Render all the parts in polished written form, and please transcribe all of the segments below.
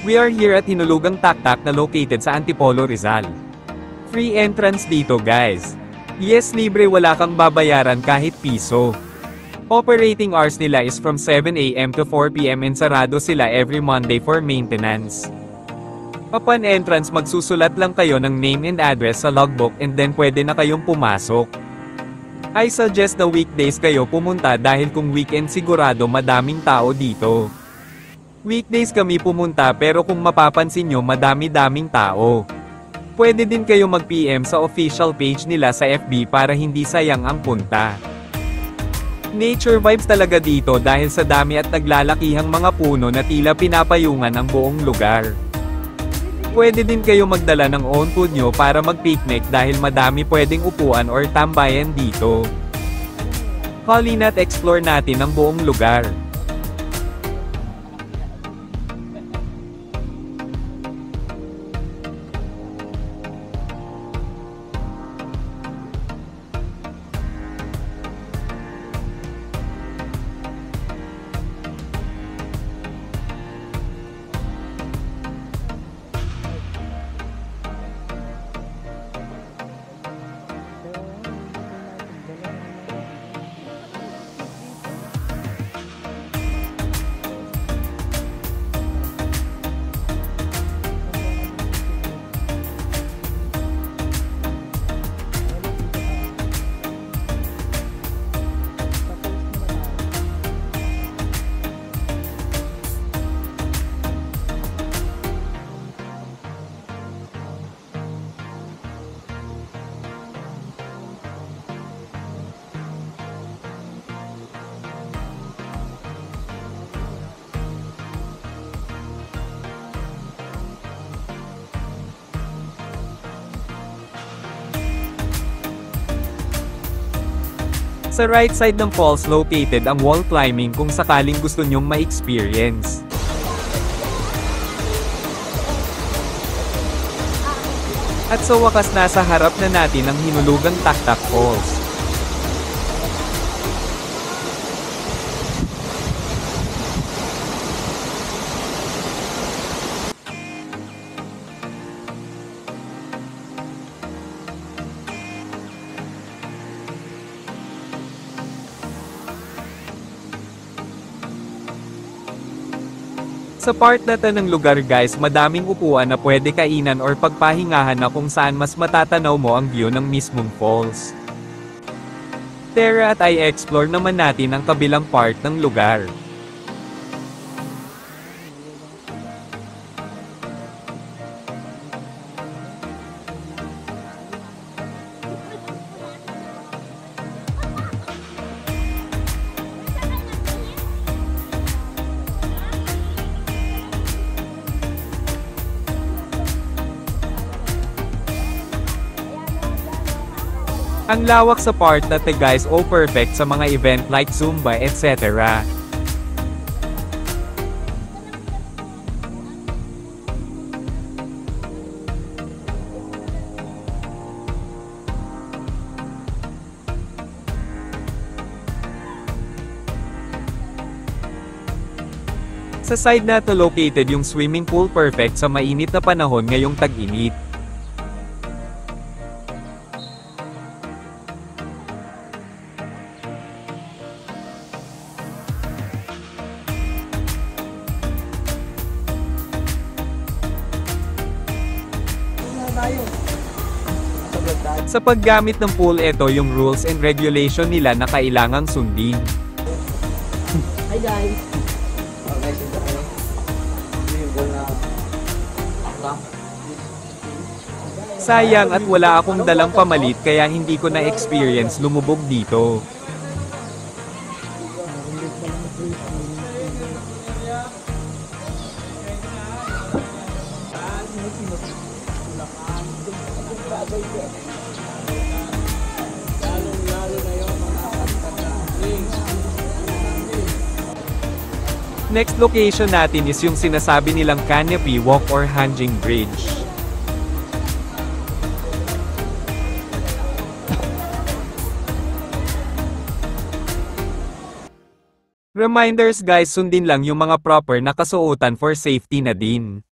We are here at Hinulugang Taktak na located sa Antipolo, Rizal. Free entrance dito guys. Yes, libre, wala kang babayaran kahit piso. Operating hours nila is from 7 AM to 4 PM and sarado sila every Monday for maintenance. Upon entrance magsusulat lang kayo ng name and address sa logbook and then pwede na kayong pumasok. I suggest na weekdays kayo pumunta dahil kung weekend sigurado madaming tao dito. Weekdays kami pumunta pero kung mapapansin nyo madami-daming tao. Pwede din kayo mag-PM sa official page nila sa FB para hindi sayang ang punta. Nature vibes talaga dito dahil sa dami at naglalakihang mga puno na tila pinapayungan ang buong lugar. Pwede din kayo magdala ng own food nyo para mag-picnic dahil madami pwedeng upuan or tambayan dito. Halina't explore natin ang buong lugar. Sa right side ng falls located ang wall climbing kung sakaling gusto nyong ma-experience. At sa wakas nasa harap na natin ang Hinulugang Taktak Falls. Sa part na to ng lugar guys, madaming upuan na pwede kainan or pagpahingahan na kung saan mas matatanaw mo ang view ng mismong falls. Tara at i-explore naman natin ang kabilang part ng lugar. Ang lawak sa part na to guys, perfect sa mga event like Zumba etc. Sa side na to located yung swimming pool, perfect sa mainit na panahon ngayong tag-init. Sa paggamit ng pool, ito yung rules and regulation nila na kailangang sundin. Hi guys! Sayang at wala akong dalang pamalit kaya hindi ko na-experience lumubog dito. Next location natin is yung sinasabi nilang Canopy Walk or Hanging Bridge. Reminders guys, sundin lang yung mga proper na kasuotan for safety na din.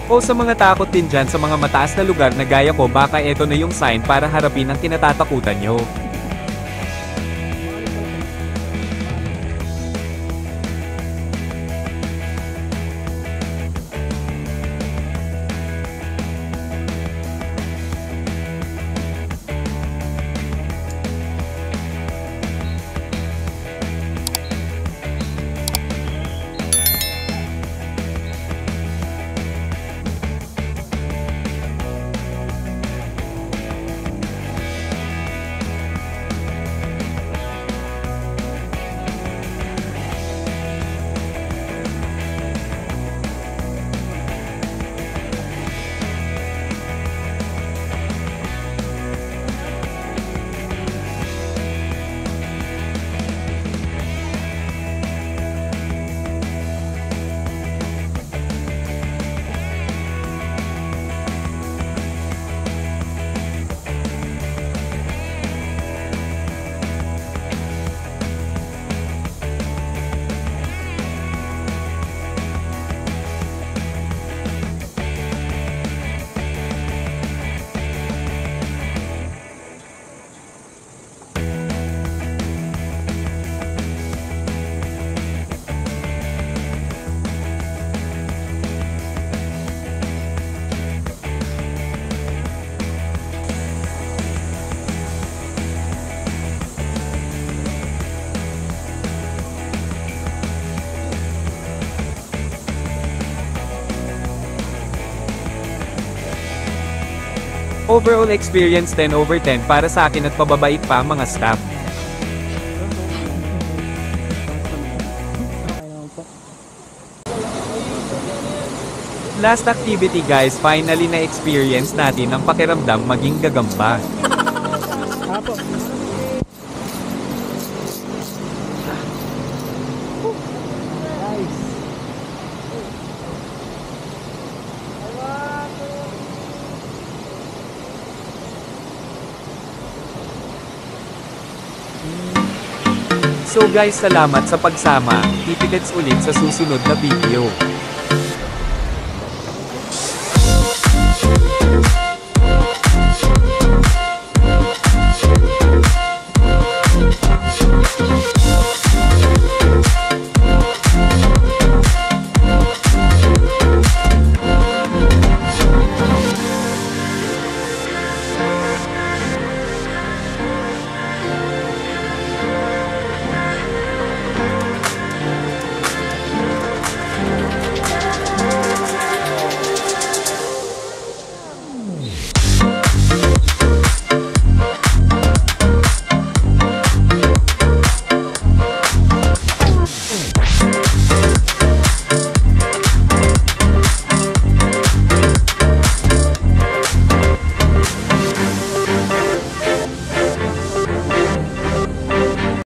O sa mga takot din dyan sa mga mataas na lugar na gaya ko, baka eto na yung sign para harapin ang kinatatakutan nyo. Overall experience 10/10 para sa akin at pababait pa ang mga staff. Last activity guys, finally na experience natin ang pakiramdam maging gagamba. Apo. Nice. So guys, salamat sa pagsama, kita-kits ulit sa susunod na video.